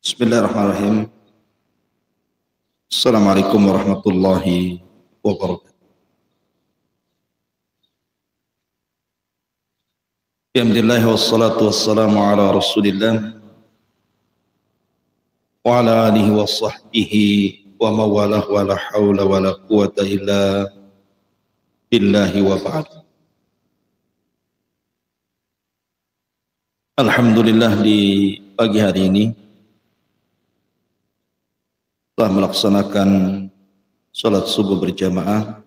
Bismillahirrahmanirrahim. Assalamualaikum warahmatullahi wabarakatuh. Alhamdulillah wassalatu wassalamu ala Rasulillah wa ala alihi wa sahbihi wa mawalah wa la hawla wa la quwata illa billahi wa ba'd. Alhamdulillah di pagi hari ini telah melaksanakan salat subuh berjamaah.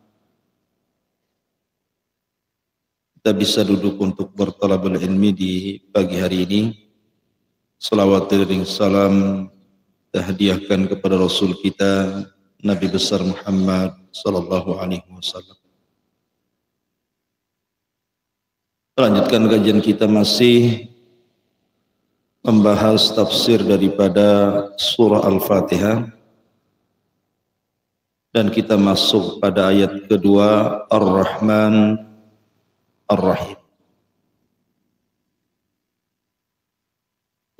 Kita bisa duduk untuk bertalabul ilmi di pagi hari ini. Salawat dan salam tahdiahkan kepada Rasul kita Nabi besar Muhammad sallallahu alaihi wasallam. Lanjutkan kajian kita masih membahas tafsir daripada surah Al-Fatihah. Dan kita masuk pada ayat kedua, Ar-Rahman Ar-Rahim.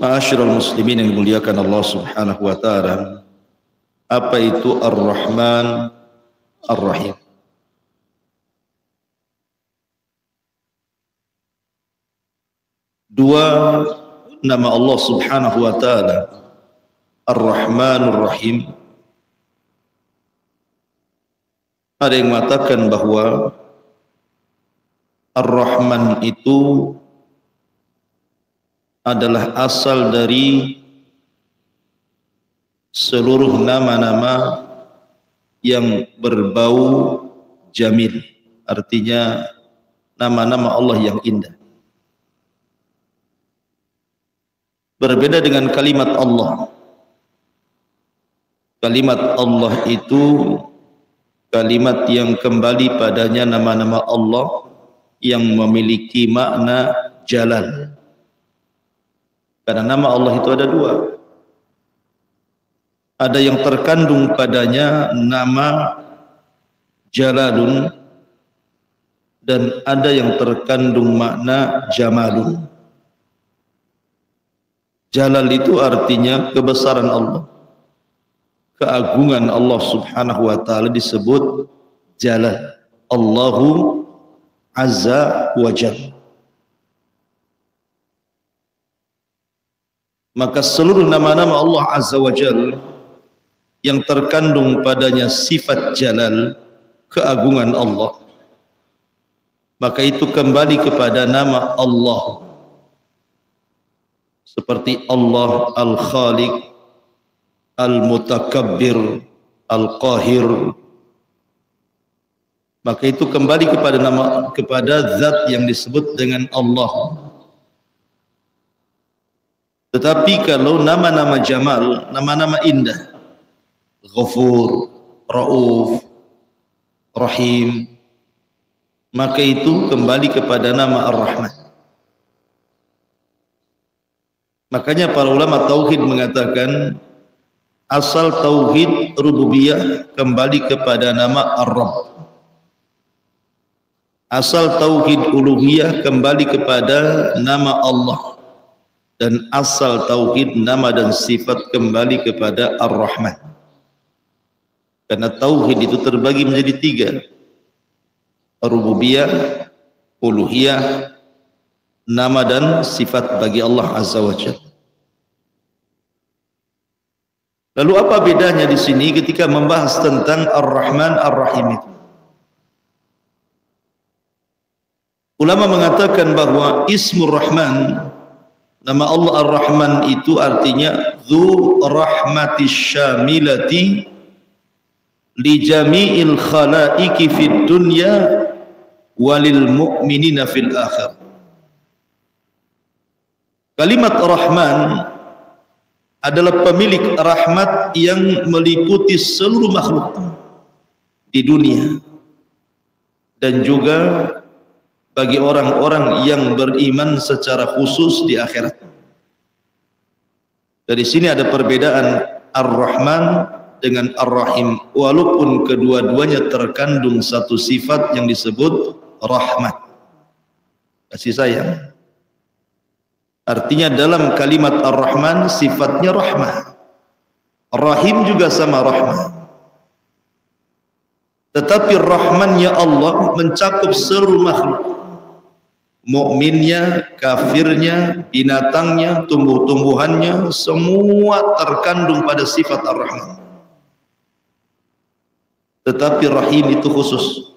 Ma'asyiral muslimin yang dimuliakan Allah Subhanahu wa taala, apa itu Ar-Rahman Ar-Rahim? Dua nama Allah Subhanahu wa taala, Ar-Rahman Ar-Rahim. Ada yang mengatakan bahwa Ar-Rahman itu adalah asal dari seluruh nama-nama yang berbau jamil. Artinya nama-nama Allah yang indah. Berbeda dengan kalimat Allah. Kalimat Allah itu kalimat yang kembali padanya nama-nama Allah yang memiliki makna jalal. Karena nama Allah itu ada dua. Ada yang terkandung padanya nama jalalun dan ada yang terkandung makna jamalun. Jalal itu artinya kebesaran Allah. Keagungan Allah Subhanahu wa taala disebut Jalal. Allahu Azza wa Jalla. Maka seluruh nama-nama Allah Azza wa Jalla yang terkandung padanya sifat Jalal, keagungan Allah, maka itu kembali kepada nama Allah. Seperti Allah Al-Khaliq, Al-Mutakabbir, Al-Qahir, maka itu kembali kepada zat yang disebut dengan Allah. Tetapi kalau nama-nama jamal, nama-nama indah, Ghafur, Rauf, Rahim, maka itu kembali kepada nama Ar-Rahman. Makanya para ulama tauhid mengatakan asal tauhid rububiyah kembali kepada nama Ar-Rabb. Asal tauhid uluhiyah kembali kepada nama Allah. Dan asal tauhid nama dan sifat kembali kepada Ar-Rahman. Karena tauhid itu terbagi menjadi tiga. Rububiyah, uluhiyah, nama dan sifat bagi Allah Azza wa Jalla. Lalu apa bedanya di sini ketika membahas tentang Ar-Rahman Ar-Rahim itu? Ulama mengatakan bahwa Ismur Rahman, nama Allah Ar-Rahman itu artinya Dzu Rahmatis Syamilati li jami'il khalaiki fid dunya walil mu'minina fil akhir. Kalimat Rahman adalah pemilik rahmat yang meliputi seluruh makhluk di dunia dan juga bagi orang-orang yang beriman secara khusus di akhirat. Dari sini ada perbedaan Ar-Rahman dengan Ar-Rahim, walaupun kedua-duanya terkandung satu sifat yang disebut rahmat, kasih sayang. Artinya dalam kalimat Ar-Rahman sifatnya rahmah. Rahim juga sama rahmah. Tetapi rahmannya Allah mencakup seluruh makhluk. Mukminnya, kafirnya, binatangnya, tumbuh-tumbuhannya, semua terkandung pada sifat Ar-Rahman. Tetapi Rahim itu khusus,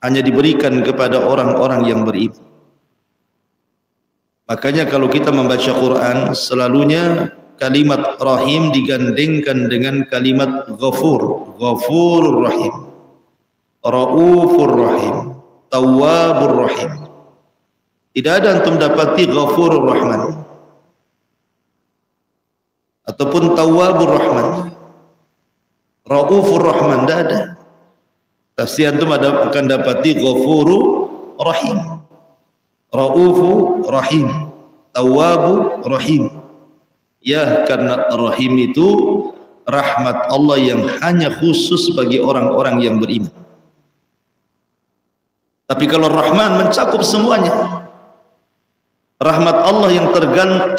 hanya diberikan kepada orang-orang yang beriman. Makanya kalau kita membaca Quran, selalunya kalimat Rahim digandengkan dengan kalimat Ghafur, Ghafurur Rahim, Raufur Rahim, Tawwabur Rahim. Tidak ada antum dapati Ghafurur Rahman ataupun Tawwabur Rahman, Raufur Rahman, tidak ada. Pasti antum akan dapati Ghafurur Rahim, Raufur Rahim, Tawwabur Rahim. Ya, karena Rahim itu rahmat Allah yang hanya khusus bagi orang-orang yang beriman. Tapi kalau Rahman mencakup semuanya. Rahmat Allah yang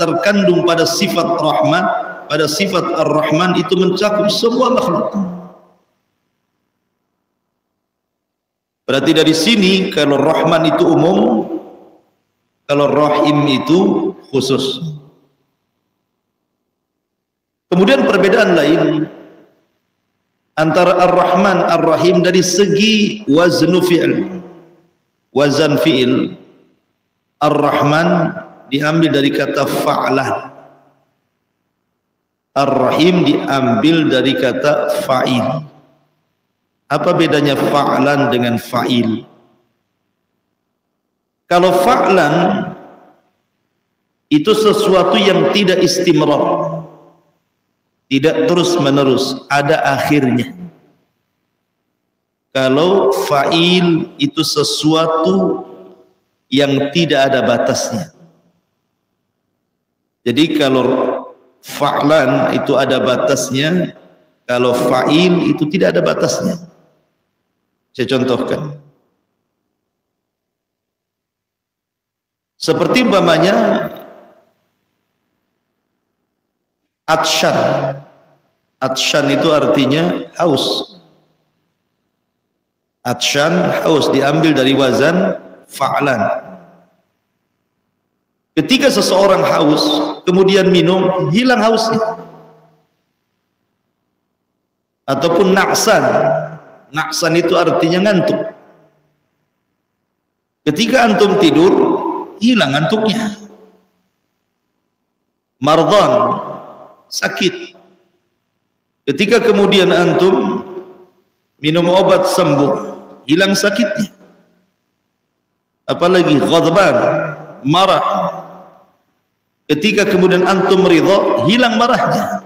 terkandung pada sifat rahmat, pada sifat Ar-Rahman itu mencakup semua makhluk. Berarti dari sini kalau Rahman itu umum, kalau Rahim itu khusus. Kemudian perbedaan lain antara Ar-Rahman Ar-Rahim dari segi wazn fi'il. Wazan fi'il. Ar-Rahman diambil dari kata fa'lan. Ar-Rahim diambil dari kata fa'il. Apa bedanya fa'lan dengan fa'il? Kalau fa'lan itu sesuatu yang tidak istimrar, tidak terus menerus, ada akhirnya. Kalau fa'il itu sesuatu yang tidak ada batasnya. Jadi kalau fa'lan itu ada batasnya, kalau fa'il itu tidak ada batasnya. Saya contohkan. Seperti umpamanya atsyan. Atsyan itu artinya haus. Atsyan haus diambil dari wazan fa'lan. Ketika seseorang haus kemudian minum, hilang hausnya. Ataupun na'san. Na'san itu artinya ngantuk. Ketika antum tidur, hilang ngantuknya. Mardhan, sakit. Ketika kemudian antum minum obat sembuh, hilang sakitnya. Apalagi ghadban, marah. Ketika kemudian antum ridha, hilang marahnya.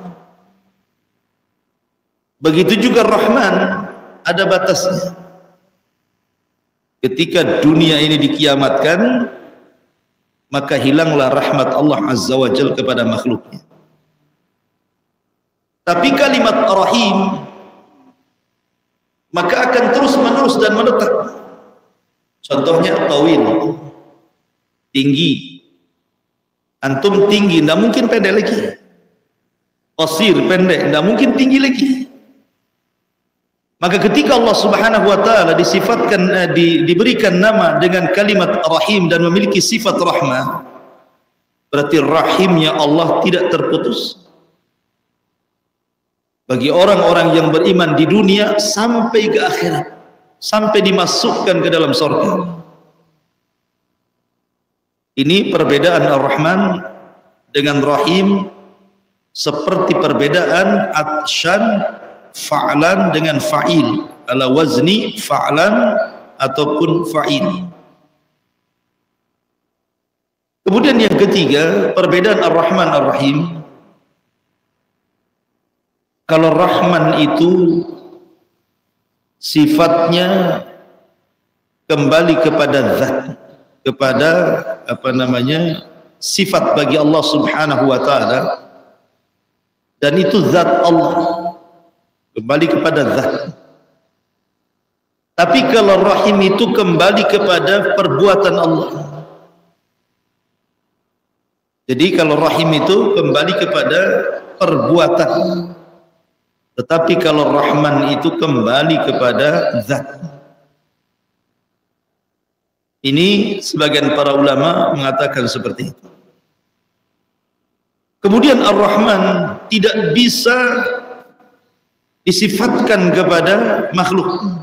Begitu juga Rahman, ada batasnya. Ketika dunia ini dikiamatkan, maka hilanglah rahmat Allah Azza wa Jalla kepada makhluknya. Tapi kalimat Rahim maka akan terus menerus dan menetap. Contohnya tawil, tinggi. Antum tinggi, tidak mungkin pendek lagi. Qasir, pendek, tidak mungkin tinggi lagi. Maka ketika Allah Subhanahu wa taala disifatkan, diberikan nama dengan kalimat Rahim dan memiliki sifat rahmah, berarti rahimnya Allah tidak terputus bagi orang-orang yang beriman di dunia sampai ke akhirat, sampai dimasukkan ke dalam surga. Ini perbedaan Ar-Rahman dengan Rahim, seperti perbedaan atsyan fa'lan dengan fa'il, ala wazni fa'lan ataupun fa'il. Kemudian yang ketiga, perbedaan Ar-Rahman Ar-Rahim. Kalau Rahman itu sifatnya kembali kepada zat, kepada sifat bagi Allah Subhanahu wa taala, dan itu zat Allah, kembali kepada zat. Tapi kalau Rahim itu kembali kepada perbuatan Allah. Jadi kalau rahim itu kembali kepada perbuatan, tetapi kalau Rahman itu kembali kepada zat. Ini sebagian para ulama mengatakan seperti itu. Kemudian Ar-Rahman tidak bisa disifatkan kepada makhluk,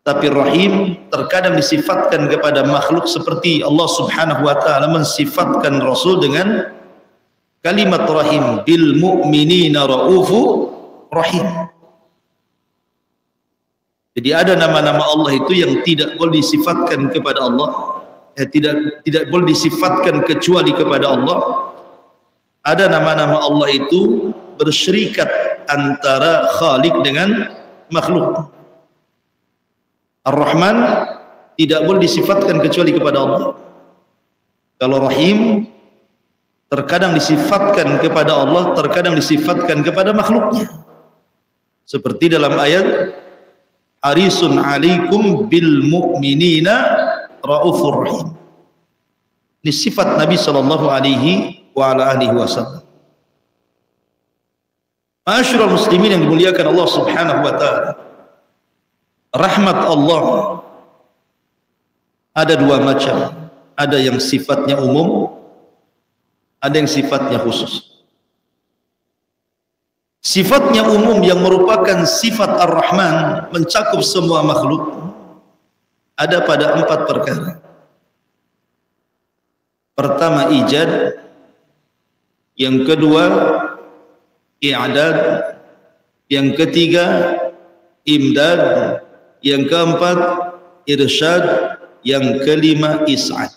tapi Rahim terkadang disifatkan kepada makhluk, seperti Allah Subhanahu wa ta'ala mensifatkan Rasul dengan kalimat Rahim, bil mu'minina ra'ufu rahim. Jadi ada nama-nama Allah itu yang tidak boleh disifatkan kepada Allah, tidak boleh disifatkan kecuali kepada Allah. Ada nama-nama Allah itu bersyirikat antara Khalik dengan makhluk. Ar-Rahman tidak boleh disifatkan kecuali kepada Allah. Kalau Rahim terkadang disifatkan kepada Allah, terkadang disifatkan kepada makhluknya. Seperti dalam ayat Harisun alaikum bil mu'minina raufur rahim. Ini sifat Nabi sallallahu alaihi wa ala alihi wasallam. Ma'asyiral muslimin yang dimuliakan Allah Subhanahu wa taala. Rahmat Allah ada dua macam. Ada yang sifatnya umum, ada yang sifatnya khusus. Sifatnya umum yang merupakan sifat Ar-Rahman, mencakup semua makhluk, ada pada 4 perkara. Pertama ijad, yang kedua i'dad, yang ketiga imdad, yang keempat irsyad, yang kelima is'ad.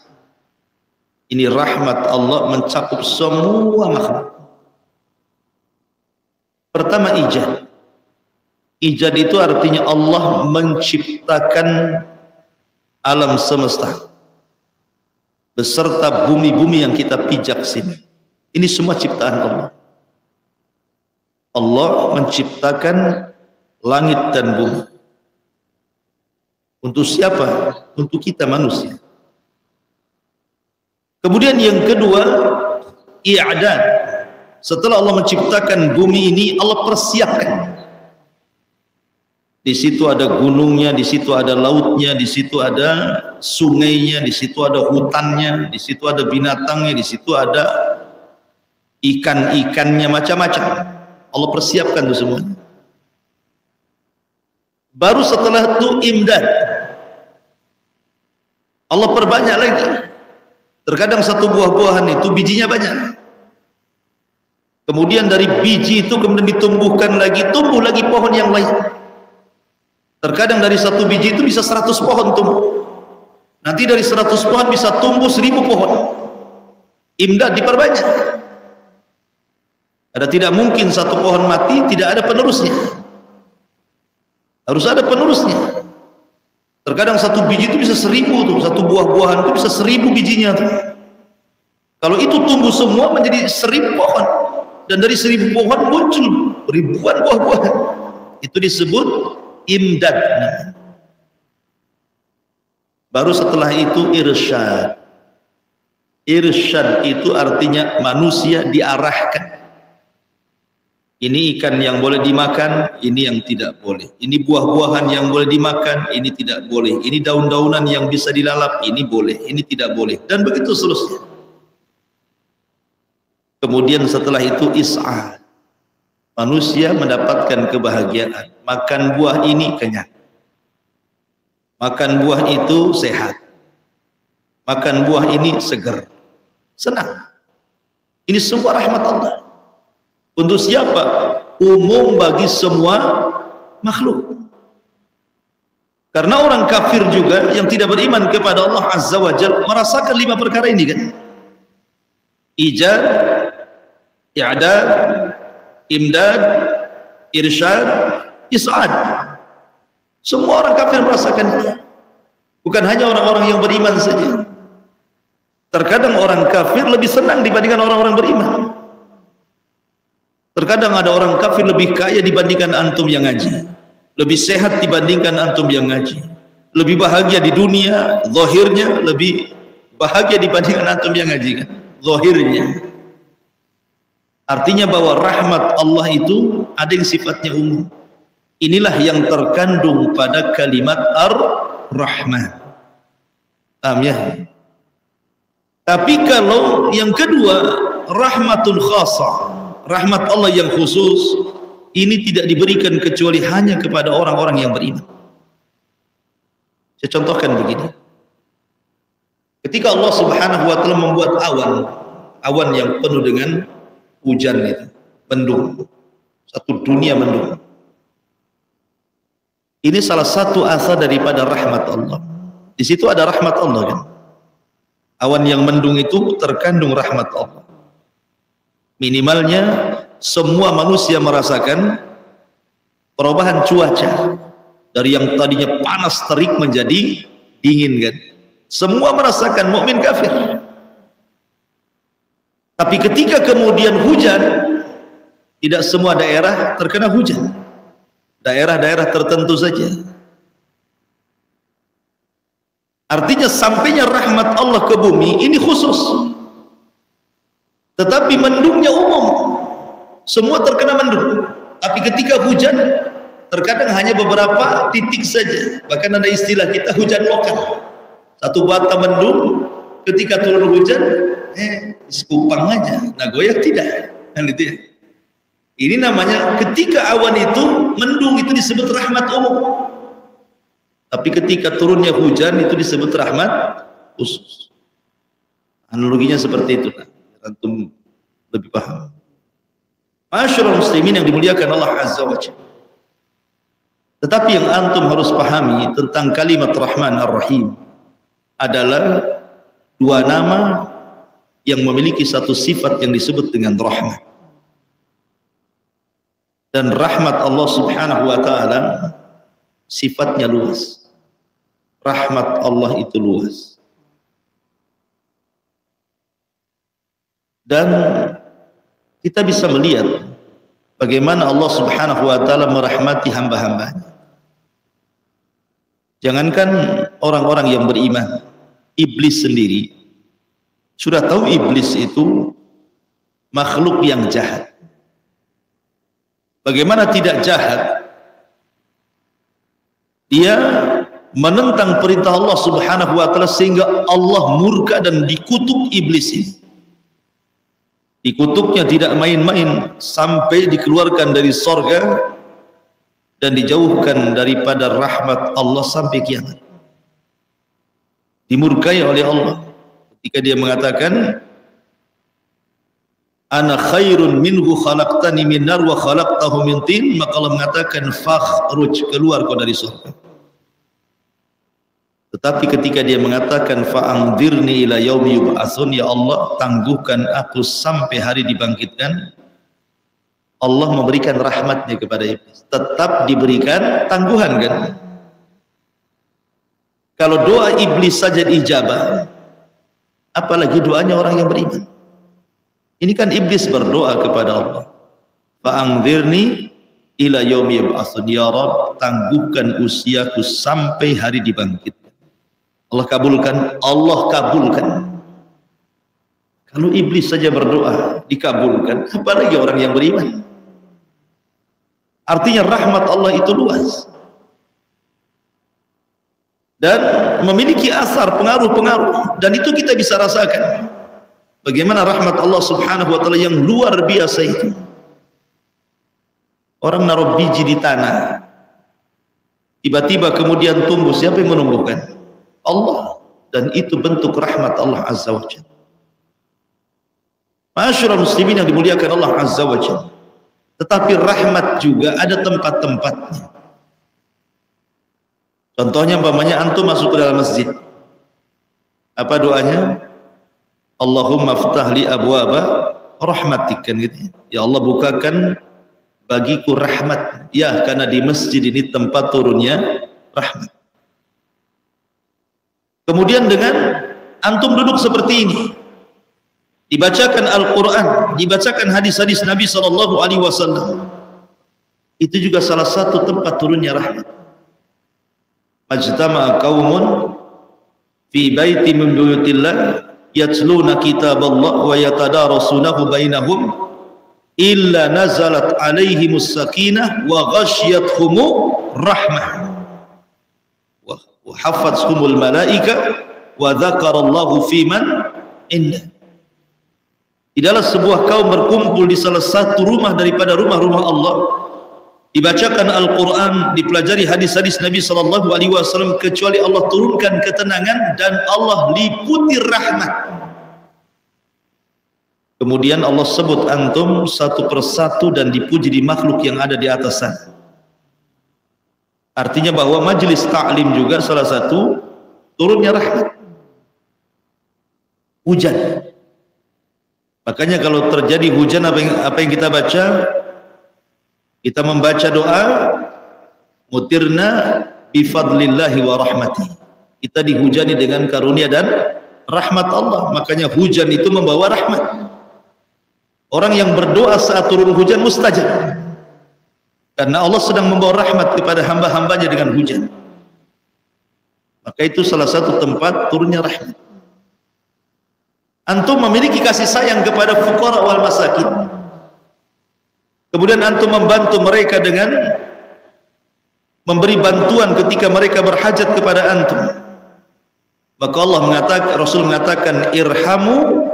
Ini rahmat Allah mencakup semua makhluk. Pertama ijad. Ijad itu artinya Allah menciptakan alam semesta beserta bumi-bumi yang kita pijak sini. Ini semua ciptaan Allah. Allah menciptakan langit dan bumi. Untuk siapa? Untuk kita manusia. Kemudian yang kedua i'dad. Setelah Allah menciptakan bumi ini, Allah persiapkan. Di situ ada gunungnya, di situ ada lautnya, di situ ada sungainya, di situ ada hutannya, di situ ada binatangnya, di situ ada ikan-ikannya, macam-macam. Allah persiapkan itu semuanya. Baru setelah itu imdad. Allah perbanyak lagi. Terkadang satu buah-buahan itu bijinya banyak. Kemudian dari biji itu kemudian ditumbuhkan lagi, tumbuh lagi pohon yang lain. Terkadang dari satu biji itu bisa 100 pohon tumbuh. Nanti dari 100 pohon bisa tumbuh 1000 pohon. Imdad diperbanyak. Ada tidak mungkin satu pohon mati tidak ada penerusnya. Harus ada penerusnya. Terkadang satu biji itu bisa 1000 tuh, satu buah-buahan itu bisa 1000 bijinya tuh. Kalau itu tumbuh semua menjadi 1000 pohon. Dan dari 1000 pohon muncul ribuan buah-buahan. Itu disebut imdad. Baru setelah itu irsyad. Irsyad itu artinya manusia diarahkan. Ini ikan yang boleh dimakan, ini yang tidak boleh. Ini buah-buahan yang boleh dimakan, ini tidak boleh. Ini daun-daunan yang bisa dilalap, ini boleh, ini tidak boleh. Dan begitu seterusnya. Kemudian setelah itu is'ad. Manusia mendapatkan kebahagiaan. Makan buah ini kenyang. Makan buah itu sehat. Makan buah ini segar. Senang. Ini semua rahmat Allah. Untuk siapa? Umum bagi semua makhluk. Karena orang kafir juga yang tidak beriman kepada Allah Azza wa Jalla merasakan 5 perkara ini kan. Ijad, i'dad, imdad, irsyad, is'ad. Semua orang kafir merasakan itu. Bukan hanya orang-orang yang beriman saja. Terkadang orang kafir lebih senang dibandingkan orang-orang beriman. Terkadang ada orang kafir lebih kaya dibandingkan antum yang ngaji, lebih sehat dibandingkan antum yang ngaji, lebih bahagia di dunia, zahirnya lebih bahagia dibandingkan antum yang ngaji kan, zahirnya. Artinya bahwa rahmat Allah itu ada yang sifatnya umum. Inilah yang terkandung pada kalimat ar-Rahman. Paham ya? Tapi kalau yang kedua, rahmatul khasah, rahmat Allah yang khusus, ini tidak diberikan kecuali hanya kepada orang-orang yang beriman. Saya contohkan begini. Ketika Allah Subhanahu wa taala membuat awan yang penuh dengan hujan itu, mendung, satu dunia mendung. Ini salah satu asal daripada rahmat Allah. Di situ ada rahmat Allah kan. Awan yang mendung itu terkandung rahmat Allah. Minimalnya semua manusia merasakan perubahan cuaca dari yang tadinya panas terik menjadi dingin kan. Semua merasakan, mukmin kafir. Tapi ketika kemudian hujan, tidak semua daerah terkena hujan. Daerah-daerah tertentu saja. Artinya sampainya rahmat Allah ke bumi ini khusus. Tetapi mendungnya umum. Semua terkena mendung. Tapi ketika hujan, terkadang hanya beberapa titik saja. Bahkan ada istilah kita hujan lokal. Satu bata mendung, ketika turun hujan, sekupang aja. Nagoya tidak. Kan itu ya. Ini namanya ketika awan itu mendung itu disebut rahmat umum. Tapi ketika turunnya hujan itu disebut rahmat khusus. Analoginya seperti itu. Antum lebih paham. Masyaallah muslimin yang dimuliakan Allah Azza wa Jalla. Tetapi yang antum harus pahami tentang kalimat Rahman Ar-Rahim adalah dua nama yang memiliki satu sifat yang disebut dengan rahmat. Dan rahmat Allah Subhanahu wa taala sifatnya luas. Rahmat Allah itu luas. Dan kita bisa melihat bagaimana Allah Subhanahu wa taala merahmati hamba-hambanya. Jangankan orang-orang yang beriman, iblis sendiri sudah tahu iblis itu makhluk yang jahat. Bagaimana tidak jahat? Dia menentang perintah Allah Subhanahu wa taala sehingga Allah murka dan dikutuk iblis ini. Dikutuknya tidak main-main sampai dikeluarkan dari sorga dan dijauhkan daripada rahmat Allah sampai kiamat. Dimurkai oleh Allah ketika dia mengatakan, ana khairun minhu khalaqtani min nar wa khalaqtahu min tin, maka Allah mengatakan fakhruj, keluar kau dari surga. Tetapi ketika dia mengatakan fa'angdirni ila yaumi yub'atsun, ya Allah tangguhkan aku sampai hari dibangkitkan, Allah memberikan rahmatnya kepada iblis. Tetap diberikan tangguhan kan. Kalau doa iblis saja diijabah, apalagi doanya orang yang beriman. Ini kan iblis berdoa kepada Allah. Fa'angdirni ila yaumi yub'atsun, ya Rabb tangguhkan usiaku sampai hari dibangkitkan. Allah kabulkan, Allah kabulkan. Kalau iblis saja berdoa dikabulkan, apalagi orang yang beriman. Artinya rahmat Allah itu luas dan memiliki asar, pengaruh-pengaruh, dan itu kita bisa rasakan bagaimana rahmat Allah Subhanahu wa taala yang luar biasa itu. Orang naruh biji di tanah, tiba-tiba kemudian tumbuh, siapa yang menumbuhkan? Allah. Dan itu bentuk rahmat Allah Azza wa Jalla. Masyaallah muslimin yang dimuliakan Allah Azza wa Jalla. Tetapi rahmat juga ada tempat-tempatnya. Contohnya umpamanya antum masuk ke dalam masjid. Apa doanya? Allahumma ftah li abwaba rahmatik, kan gitu. Ya Allah bukakan bagiku rahmat. Ya, karena di masjid ini tempat turunnya rahmat. Kemudian dengan antum duduk seperti ini, dibacakan Al-Quran, dibacakan hadis-hadis Nabi SAW, itu juga salah satu tempat turunnya rahmat. Majtama'a qaumun fi baiti min buyutillah yatluna kitaballah wa yatadarasunahu bainahum illa nazalat alaihimus sakinah wa ghasyiyatuhumur rahmah wa hafathumul malaika wa dzakarallahu fiman indah. Tidaklah sebuah kaum berkumpul di salah satu rumah daripada rumah-rumah Allah, dibacakan Al-Quran, dipelajari hadis-hadis Nabi SAW, kecuali Allah turunkan ketenangan dan Allah liputi rahmat. Kemudian Allah sebut antum satu persatu dan dipuji di makhluk yang ada di atas sana. Artinya bahwa majelis ta'lim juga salah satu turunnya rahmat. Hujan. Makanya kalau terjadi hujan, apa yang kita baca? Kita membaca doa, mutirna bifadlillahi wa rahmati. Kita dihujani dengan karunia dan rahmat Allah. Makanya hujan itu membawa rahmat. Orang yang berdoa saat turun hujan mustajab. Karena Allah sedang membawa rahmat kepada hamba-hambanya dengan hujan. Maka itu salah satu tempat turunnya rahmat. Antum memiliki kasih sayang kepada fuqara wal masakin. Kemudian antum membantu mereka dengan memberi bantuan ketika mereka berhajat kepada antum. Maka Allah mengatakan, Rasul mengatakan, irhamu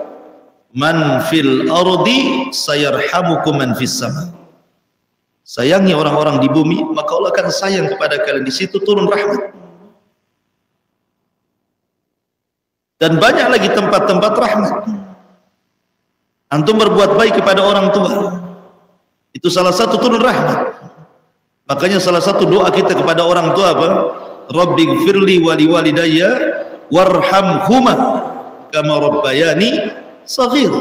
man fil ardi sayarhamukum man fis sama. Sayangi orang-orang di bumi, maka Allah akan sayang kepada kalian. Di situ turun rahmat. Dan banyak lagi tempat-tempat rahmat. Antum berbuat baik kepada orang tua, itu salah satu turun rahmat. Makanya salah satu doa kita kepada orang tua apa? Rabbighfirli wa liwalidayya warhamhuma kama rabbayani shaghir.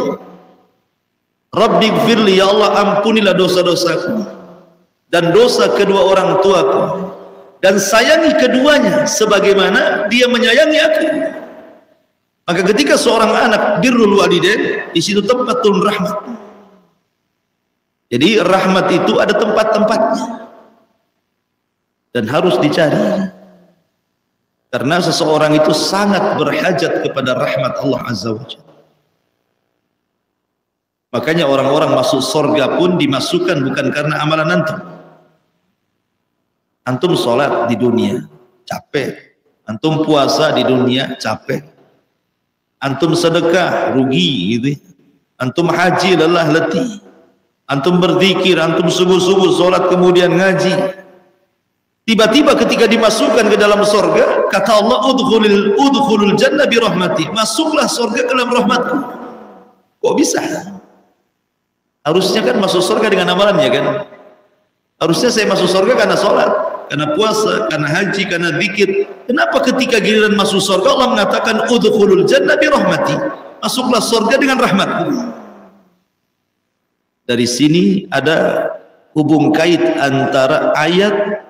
Rabbighfirli, ya Allah ampunilah dosa-dosaku dan dosa kedua orang tuaku, dan sayangi keduanya sebagaimana dia menyayangi aku. Maka ketika seorang anak birrul walidain, di situ tempat turun rahmat. Jadi rahmat itu ada tempat-tempatnya dan harus dicari. Karena seseorang itu sangat berhajat kepada rahmat Allah Azza wa Jalla. Makanya orang-orang masuk surga pun dimasukkan bukan karena amalan antum. Antum sholat di dunia capek, antum puasa di dunia capek, antum sedekah rugi gitu, antum haji lelah letih, antum berzikir, antum subuh-subuh sholat kemudian ngaji. Tiba-tiba ketika dimasukkan ke dalam surga, kata Allah, udkhulul jannah bi rahmati, masuklah surga ke dalam rahmatku. Kok bisa? Harusnya kan masuk surga dengan amalannya kan? Harusnya saya masuk surga karena sholat, karena puasa, karena haji, karena zikir. Kenapa ketika giliran masuk surga Allah mengatakan udkhulul jannah bi rahmati, masuklah surga dengan rahmatku? Dari sini ada hubung kait antara ayat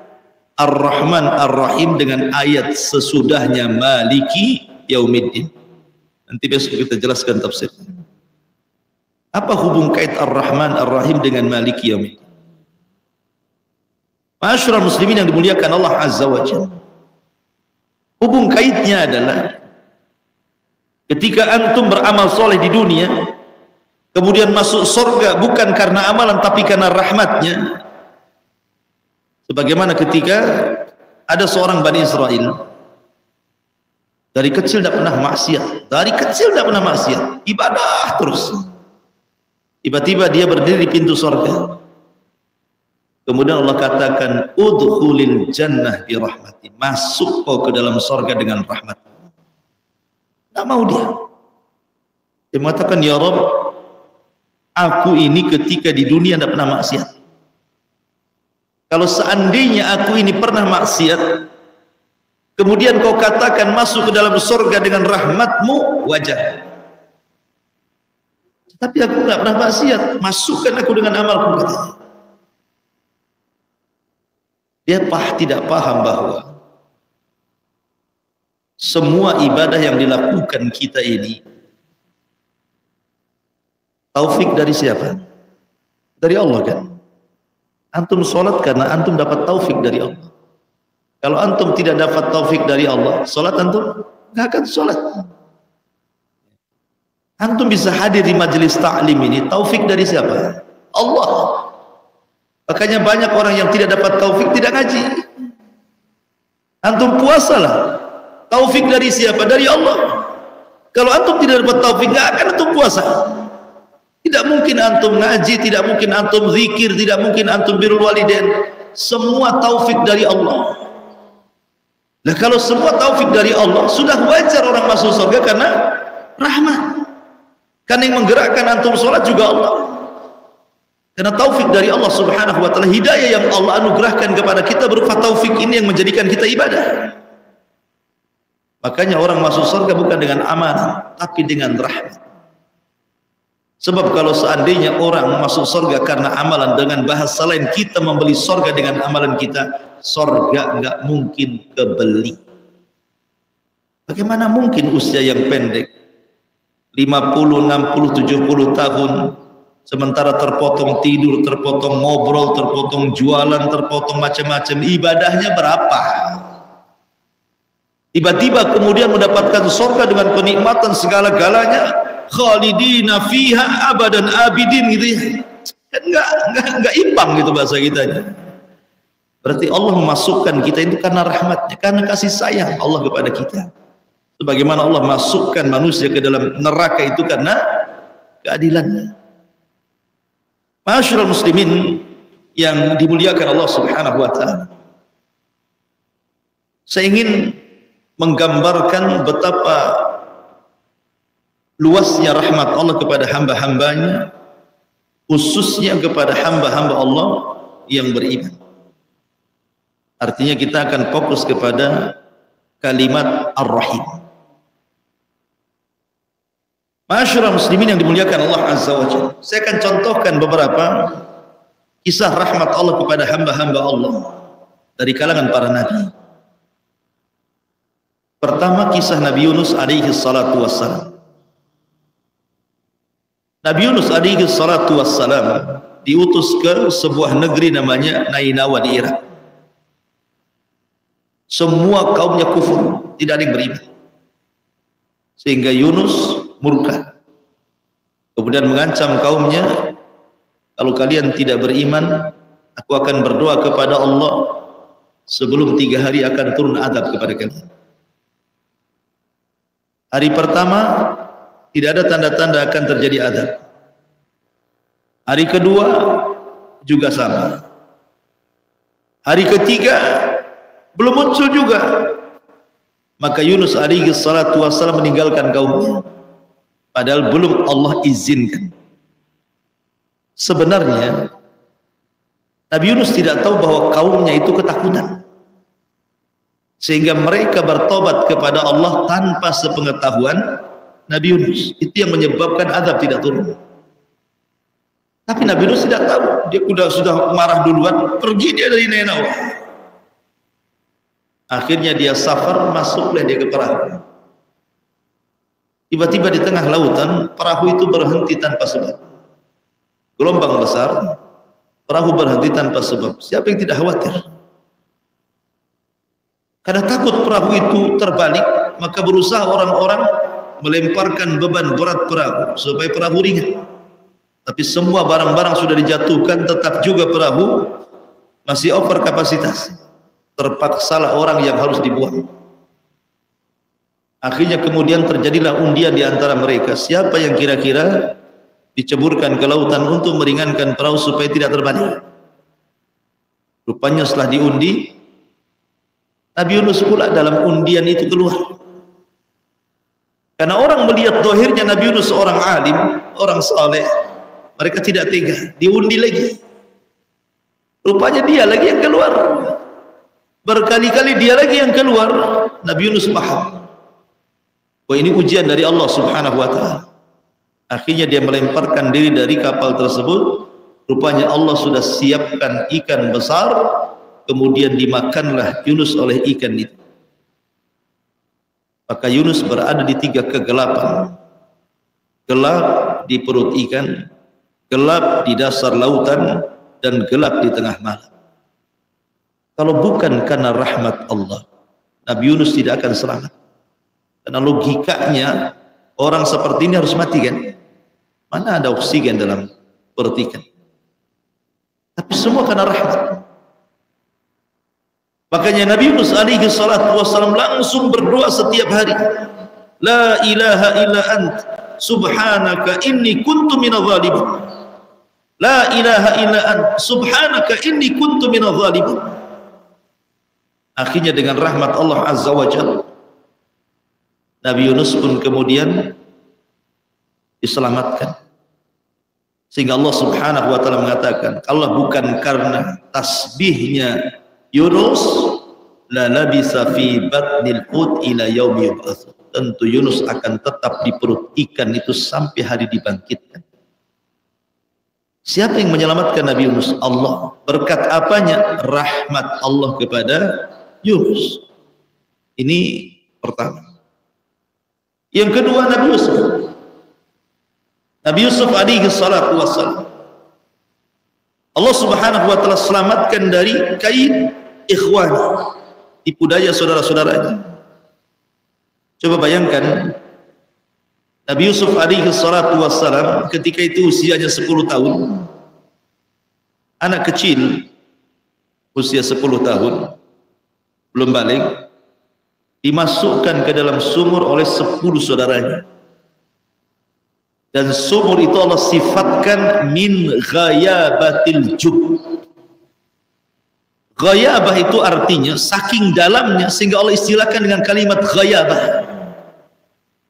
Ar-Rahman Ar-Rahim dengan ayat sesudahnya Maliki Yaumiddin. Nanti besok kita jelaskan tafsir. Apa hubung kait Ar-Rahman Ar-Rahim dengan Maliki Yaumiddin? Ma'asyiral muslimin yang dimuliakan Allah Azza wa Jalla, hubung kaitnya adalah ketika antum beramal soleh di dunia kemudian masuk surga bukan karena amalan tapi karena rahmatnya. Sebagaimana ketika ada seorang Bani Israel dari kecil tidak pernah maksiat, ibadah terus. Tiba-tiba dia berdiri di pintu surga. Kemudian Allah katakan udkhulil jannah bi rahmati, masuk kau ke dalam surga dengan rahmat. Tak mau dia. Dia mengatakan, ya Rabb, aku ini ketika di dunia tidak pernah maksiat. Kalau seandainya aku ini pernah maksiat, kemudian kau katakan masuk ke dalam surga dengan rahmatmu, wajar. Tapi aku tidak pernah maksiat, masukkan aku dengan amalku. Dia tidak paham bahwa semua ibadah yang dilakukan kita ini taufik dari siapa? Dari Allah kan? Antum sholat karena antum dapat taufik dari Allah. Kalau antum tidak dapat taufik dari Allah, sholat antum nggak akan sholat. Antum bisa hadir di majelis ta'lim ini, taufik dari siapa? Allah. Makanya banyak orang yang tidak dapat taufik tidak ngaji. Antum puasalah, taufik dari siapa? Dari Allah. Kalau antum tidak dapat taufik, nggak akan antum puasa. Tidak mungkin antum ngaji, tidak mungkin antum zikir, tidak mungkin antum birrul walidain. Semua taufik dari Allah. Nah, kalau semua taufik dari Allah, sudah wajar orang masuk surga karena rahmat. Kan yang menggerakkan antum sholat juga Allah. Karena taufik dari Allah subhanahu wa ta'ala, hidayah yang Allah anugerahkan kepada kita berupa taufik ini yang menjadikan kita ibadah. Makanya orang masuk surga bukan dengan amanah, tapi dengan rahmat. Sebab kalau seandainya orang masuk surga karena amalan, dengan bahasa lain kita membeli surga dengan amalan kita, surga nggak mungkin kebeli. Bagaimana mungkin usia yang pendek 50, 60, 70 tahun sementara terpotong tidur, terpotong ngobrol, terpotong jualan, terpotong macam-macam, ibadahnya berapa? Tiba-tiba kemudian mendapatkan surga dengan penikmatan segala-galanya, khalidina fiha abadan abidin gitu ya. Kan enggak imbang gitu bahasa kita. Berarti Allah memasukkan kita itu karena rahmatnya, karena kasih sayang Allah kepada kita. Sebagaimana Allah masukkan manusia ke dalam neraka itu karena keadilannya. Ma'asyiral muslimin yang dimuliakan Allah Subhanahu wa taala. Saya ingin menggambarkan betapa luasnya rahmat Allah kepada hamba-hambanya, khususnya kepada hamba-hamba Allah yang beriman. Artinya kita akan fokus kepada kalimat Ar-Rahim. Ma'asyiral muslimin yang dimuliakan Allah Azza wa Jalla, saya akan contohkan beberapa kisah rahmat Allah kepada hamba-hamba Allah dari kalangan para nabi. Pertama, kisah Nabi Yunus alaihi salatu wassalam. Nabi Yunus alaihi salatu wassalam diutus ke sebuah negeri namanya Nainawa di Irak. Semua kaumnya kufur, tidak ada yang beriman. Sehingga Yunus murka, kemudian mengancam kaumnya, kalau kalian tidak beriman, aku akan berdoa kepada Allah sebelum 3 hari akan turun azab kepada kalian. Hari pertama tidak ada tanda-tanda akan terjadi azab. Hari kedua juga sama. Hari ketiga belum muncul juga. Maka Yunus alaihi salatu wassalam meninggalkan kaumnya, padahal belum Allah izinkan. Sebenarnya Nabi Yunus tidak tahu bahwa kaumnya itu ketakutan, sehingga mereka bertobat kepada Allah tanpa sepengetahuan Nabi Yunus. Itu yang menyebabkan azab tidak turun. Tapi Nabi Yunus tidak tahu, dia sudah marah duluan, pergi dia dari Nainawa. Akhirnya dia safar, masuklah dia ke perahu. Tiba-tiba di tengah lautan, perahu itu berhenti tanpa sebab. Gelombang besar, perahu berhenti tanpa sebab. Siapa yang tidak khawatir? Karena takut perahu itu terbalik, maka berusaha orang-orang melemparkan beban berat perahu supaya perahu ringan. Tapi semua barang-barang sudah dijatuhkan, tetap juga perahu masih over kapasitas. Terpaksalah orang yang harus dibuang. Akhirnya kemudian terjadilah undian di antara mereka, siapa yang kira-kira diceburkan ke lautan untuk meringankan perahu supaya tidak terbalik. Rupanya setelah diundi, Nabi Yunus pula dalam undian itu keluar. Karena orang melihat dohirnya Nabi Yunus seorang alim, orang saleh, mereka tidak tega, diundi lagi. Rupanya dia lagi yang keluar. Berkali-kali dia lagi yang keluar. Nabi Yunus paham bahwa ini ujian dari Allah Subhanahu wa ta'ala. Akhirnya dia melemparkan diri dari kapal tersebut. Rupanya Allah sudah siapkan ikan besar, kemudian dimakanlah Yunus oleh ikan itu. Maka Yunus berada di 3 kegelapan. Gelap di perut ikan, gelap di dasar lautan, dan gelap di tengah malam. Kalau bukan karena rahmat Allah, Nabi Yunus tidak akan selamat. Karena logikanya orang seperti ini harus mati kan? Mana ada oksigen dalam perut ikan? Tapi semua karena rahmat. Makanya Nabi Yunus alaihi salatu wassalam langsung berdoa setiap hari. La ilaha illa ant subhanaka inni kuntu minadh dhalimin. La ilaha illa ant subhanaka inni kuntu minadh dhalimin. Akhirnya dengan rahmat Allah azza wa jalla, Nabi Yunus pun kemudian diselamatkan. Sehingga Allah subhanahu wa ta'ala mengatakan, kalau bukan karena tasbihnya Yunus, la labisa fi batnil hut ila yaumi yub'ats. Tentu Yunus akan tetap di perut ikan itu sampai hari dibangkitkan. Siapa yang menyelamatkan Nabi Yunus? Allah. Berkat apanya? Rahmat Allah kepada Yunus. Ini pertama. Yang kedua, Nabi Yusuf. Nabi Yusuf alaihi salatu wassalam, Allah subhanahu wa ta'ala selamatkan dari kaid ikhwani, tipu daya saudara-saudaranya. Coba bayangkan Nabi Yusuf alaihi salatu wassalam ketika itu usianya 10 tahun, anak kecil usia 10 tahun belum balik, dimasukkan ke dalam sumur oleh 10 saudaranya. Dan sumur itu Allah sifatkan min ghayabatil jub. Ghayabah itu artinya saking dalamnya sehingga Allah istilahkan dengan kalimat ghayabah.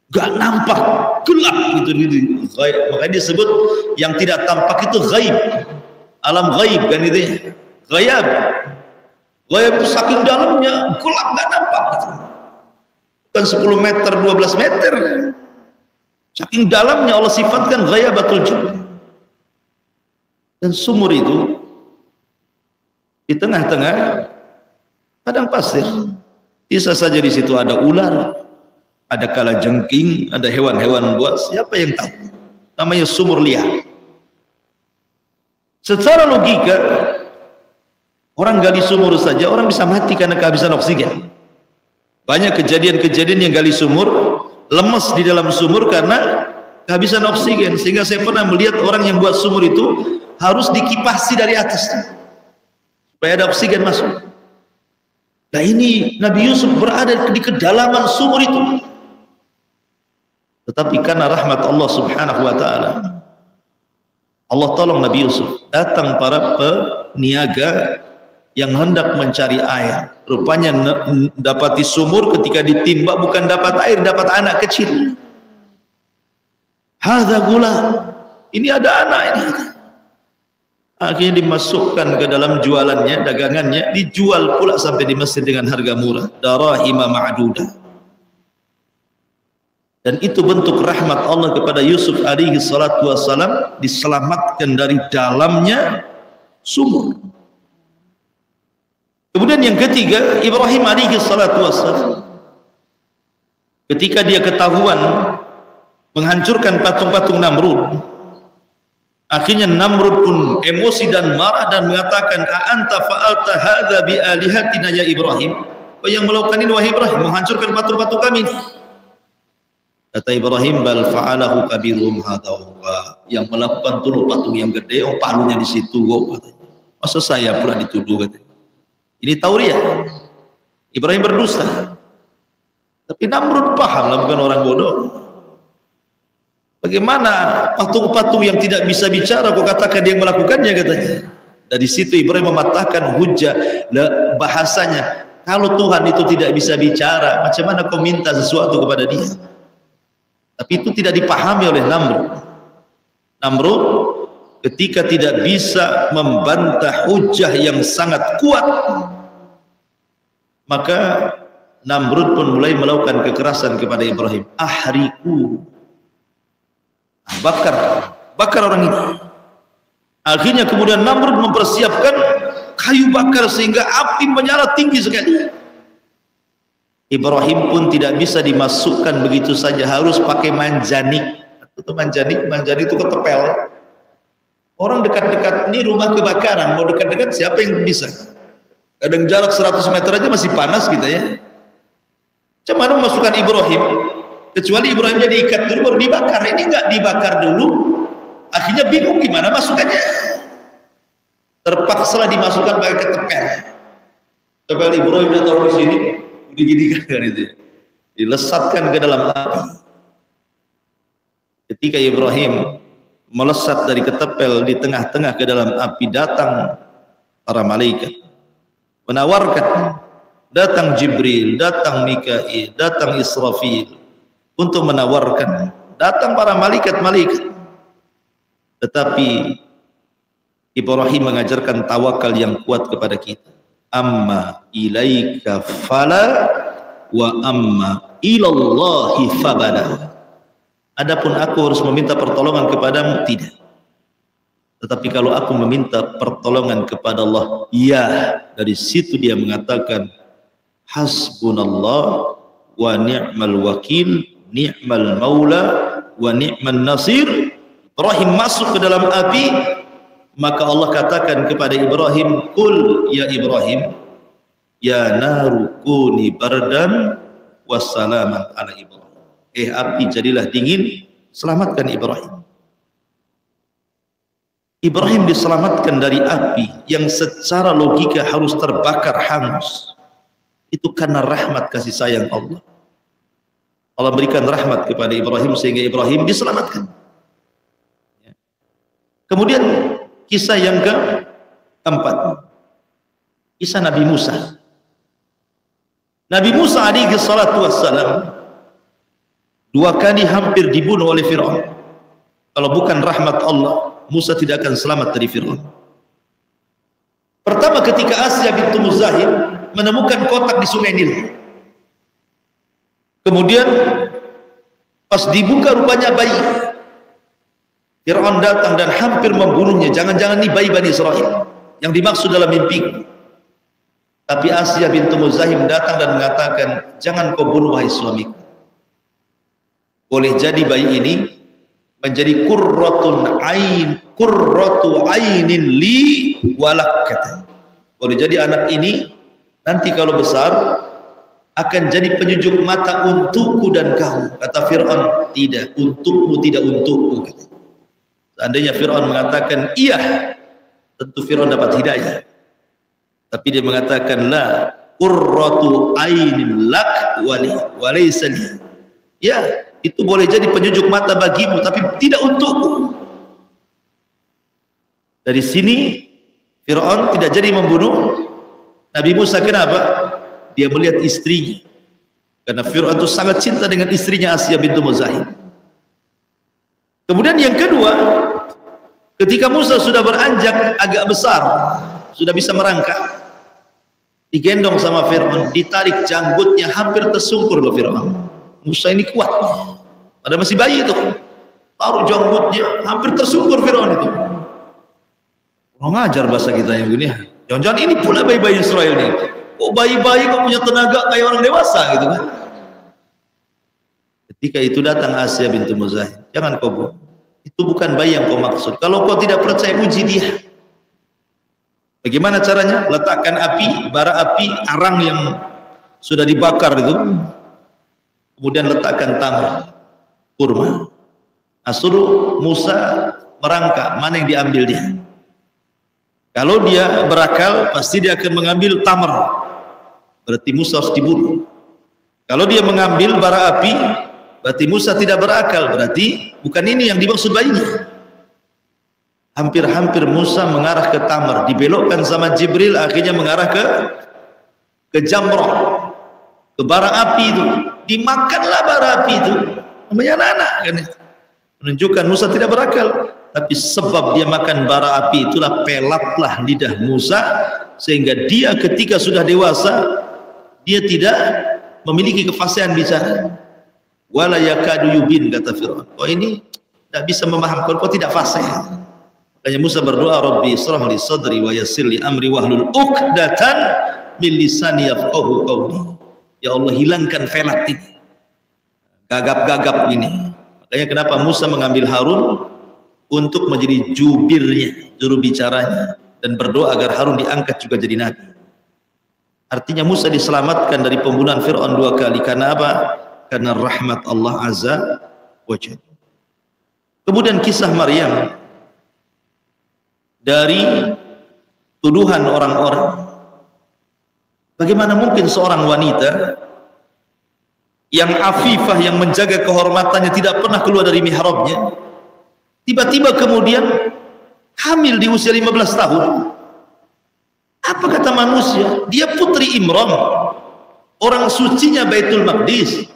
Gak nampak, gelap gitu. Makanya disebut yang tidak tampak itu ghaib. Alam ghaib kan itu. Ghayab. Ghayab itu saking dalamnya, gelap gak nampak. Bukan 10 meter, 12 meter. Saking dalamnya Allah sifatkan ghayabatul jub. Dan sumur itu di tengah-tengah padang pasir. Bisa saja di situ ada ular, ada kalajengking, ada hewan-hewan buas. Siapa yang tahu? Namanya sumur liar. Secara logika, orang gali sumur saja orang bisa mati karena kehabisan oksigen. Banyak kejadian-kejadian yang gali sumur lemes di dalam sumur karena kehabisan oksigen, sehingga saya pernah melihat orang yang buat sumur itu harus dikipasi dari atas supaya ada oksigen masuk. Nah ini Nabi Yusuf berada di kedalaman sumur itu, tetapi karena rahmat Allah subhanahu wa ta'ala, Allah tolong Nabi Yusuf. Datang para peniaga yang hendak mencari air, rupanya dapati sumur, ketika ditimba bukan dapat air, dapat anak kecil. Hadza gula, ini ada anak ini. Akhirnya dimasukkan ke dalam jualannya, dagangannya, dijual pula sampai di Mesir dengan harga murah, darahima ma'dudah. Dan itu bentuk rahmat Allah kepada Yusuf alaihi salatu wassalam, diselamatkan dari dalamnya sumur. Kemudian yang ketiga, Ibrahim alaihi salatu wassalam, ketika dia ketahuan menghancurkan patung-patung Namrud, akhirnya Namrud pun emosi dan marah dan mengatakan, a'anta fa'alta hadza bi alihatina ya Ibrahim? Kau yang melakukan ini wahai Ibrahim, menghancurkan patung-patung kami. Kata Ibrahim, bal fa'alahu kabirum hadza, yang melakukan tuh patung yang gede, oh palunya di situ kok. Masa saya pula dituduh katanya. Ini tauriah. Ibrahim berdusta. Tapi Namrud paham lah, bukan orang bodoh. Bagaimana patung-patung yang tidak bisa bicara kok katakan dia yang melakukannya, katanya. Dari situ Ibrahim mematahkan hujah bahasanya. Kalau Tuhan itu tidak bisa bicara, macam mana kau minta sesuatu kepada dia? Tapi itu tidak dipahami oleh Namrud. Namrud ketika tidak bisa membantah hujah yang sangat kuat, maka Namrud pun mulai melakukan kekerasan kepada Ibrahim. Ahriku, bakar orang ini. Akhirnya kemudian Namrud mempersiapkan kayu bakar sehingga api menyala tinggi sekali. Ibrahim pun tidak bisa dimasukkan begitu saja, harus pakai manjanik. Itu manjanik itu ketepel. Orang dekat-dekat ini rumah kebakaran, mau dekat-dekat siapa yang bisa? Kadang jarak 100 meter aja masih panas kita ya. Macam mana memasukkan Ibrahim? Kecuali Ibrahimnya diikat dulu baru dibakar. Ini enggak dibakar dulu. Akhirnya bingung gimana masukannya. Terpaksalah dimasukkan pakai ketepel. Ketepel Ibrahim dia taruh di sini, diginikan itu. Dilesatkan ke dalam api. Ketika Ibrahim melesat dari ketepel di tengah-tengah ke dalam api, datang para malaikat menawarkan, datang Jibril, datang Mikail, datang Israfil untuk menawarkan, datang para malaikat-malaikat. Tetapi Ibrahim mengajarkan tawakal yang kuat kepada kita. Amma ilaika fala wa amma ilallahi fabala. Adapun aku harus meminta pertolongan kepadamu, tidak. Tetapi kalau aku meminta pertolongan kepada Allah, ya. Dari situ dia mengatakan hasbunallah wa ni'mal wakil, ni'mal maula wa ni'man nasir. Ibrahim masuk ke dalam api, maka Allah katakan kepada Ibrahim, qul ya Ibrahim, ya naru kuni bardan wassalaman ala Ibrahim. Api jadilah dingin, selamatkan Ibrahim. Ibrahim diselamatkan dari api yang secara logika harus terbakar hangus. Itu karena rahmat kasih sayang Allah. Allah berikan rahmat kepada Ibrahim sehingga Ibrahim diselamatkan. Kemudian kisah yang keempat, kisah Nabi Musa. Nabi Musa alaihi salatu wassalam 2 kali hampir dibunuh oleh Fir'aun. Kalau bukan rahmat Allah, Musa tidak akan selamat dari Fir'aun. Pertama ketika Asya bintu Muzahim menemukan kotak di Sungai Nil. Kemudian pas dibuka rupanya bayi. Fir'aun datang dan hampir membunuhnya. Jangan-jangan ini bayi Bani Israel yang dimaksud dalam mimpi. Tapi Asya bintu Muzahim datang dan mengatakan, jangan kau bunuh wahai suamiku. Boleh jadi bayi ini menjadi qurratu ainin li walak, kata. Boleh jadi anak ini nanti kalau besar akan jadi penyejuk mata untukku dan kamu. Kata Fir'aun, tidak, untukmu tidak untukku, kata. Seandainya Fir'aun mengatakan iya, tentu Fir'aun dapat hidayah. Tapi dia mengatakan la qurratu ainin lak walaysa li. Ya, itu boleh jadi penyejuk mata bagimu, tapi tidak untukku. Dari sini Fir'aun tidak jadi membunuh Nabi Musa. Kenapa? Dia melihat istrinya. Karena Fir'aun itu sangat cinta dengan istrinya Asya bintu Muzahim. Kemudian yang kedua, ketika Musa sudah beranjak agak besar, sudah bisa merangkak, digendong sama Fir'aun, ditarik janggutnya, hampir tersungkur loh Fir'aun. Musa ini kuat, pada masih bayi itu, taruh janggutnya, hampir tersungkur Fir'aun itu. Kurang ajar bahasa kita yang gini. Jangan-jangan ini pula bayi-bayi Israel ini. Kok bayi-bayi kok punya tenaga kayak orang dewasa gitu kan? Ketika itu datang Asya bintu Muzahim, jangan kau bunuh. Itu bukan bayi yang kau maksud. Kalau kau tidak percaya, uji dia. Bagaimana caranya? Letakkan api, bara api, arang yang sudah dibakar itu. Kemudian letakkan tamar, kurma. Suruh Musa merangkak, mana yang diambil dia. Kalau dia berakal, pasti dia akan mengambil tamar. Berarti Musa harus dibunuh. Kalau dia mengambil bara api, berarti Musa tidak berakal. Berarti bukan ini yang dimaksud bayinya. Hampir-hampir Musa mengarah ke tamar, dibelokkan sama Jibril, akhirnya mengarah ke jamrah, ke bara api itu. Dimakanlah bara api itu. Namanya anak-anak kan. Menunjukkan Musa tidak berakal. Tapi sebab dia makan bara api, itulah pelatlah lidah Musa, sehingga dia ketika sudah dewasa, dia tidak memiliki kefasihan bicara. Wala yakadu yubin, kata Fir'aun. Oh ini tidak bisa memahamkan, kau tidak fasih. Makanya Musa berdoa, Rabbi israh li sadri wa yassir li amri wahlul uqdatan min lisani yafqahu qawli. Ya Allah, hilangkan felat ini, gagap-gagap ini. Makanya kenapa Musa mengambil Harun untuk menjadi jubirnya, juru bicaranya, dan berdoa agar Harun diangkat juga jadi nabi. Artinya Musa diselamatkan dari pembunuhan Fir'aun 2 kali. Karena apa? Karena rahmat Allah Azza wa Jalla. Kemudian kisah Maryam, dari tuduhan orang-orang. Bagaimana mungkin seorang wanita yang afifah, yang menjaga kehormatannya, tidak pernah keluar dari mihrabnya, tiba-tiba kemudian hamil di usia 15 tahun. Apa kata manusia? Dia putri Imran, orang sucinya Baitul Maqdis,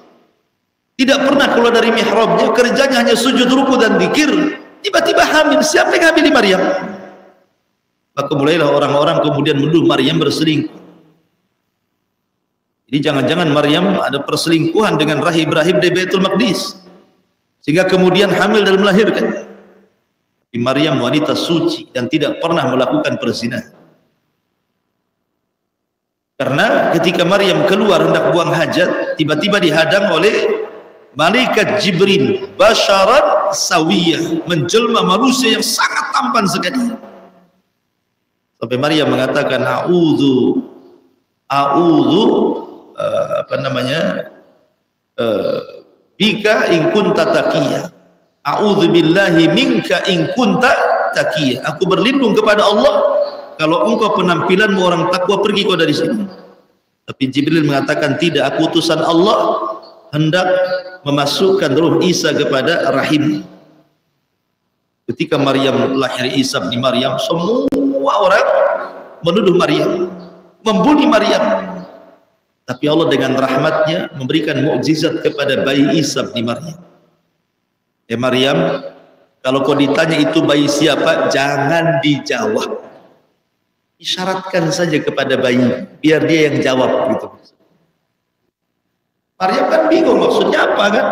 tidak pernah keluar dari mihrabnya, kerjanya hanya sujud, ruku dan zikir. Tiba-tiba hamil. Siapa yang hamil di Maryam? Maka mulailah orang-orang kemudian menuduh Maryam berselingkuh. Jadi jangan-jangan Maryam ada perselingkuhan dengan rahib-rahib di Baitul Maqdis, sehingga kemudian hamil dan melahirkan. Maryam wanita suci dan tidak pernah melakukan perzinahan. Karena ketika Maryam keluar hendak buang hajat, tiba-tiba dihadang oleh malaikat Jibril, basyaran sawiyah, menjelma manusia yang sangat tampan sekali. Sampai Maryam mengatakan a'udzu bika in kunta taqiyya, a'udzu billahi minka in kunta taqiyya. Aku berlindung kepada Allah, kalau engkau penampilanmu orang takwa, pergi kau dari sini. Tapi Jibril mengatakan tidak, aku utusan Allah hendak memasukkan ruh Isa kepada rahim. Ketika Maryam lahir Isa bin Maryam, semua orang menuduh Maryam, membuli Maryam. Tapi Allah dengan rahmatnya memberikan mukjizat kepada bayi Isa bin Maryam. Maryam, kalau kau ditanya itu bayi siapa, jangan dijawab. Isyaratkan saja kepada bayi, biar dia yang jawab gitu. Maryam kan bingung maksudnya apa kan?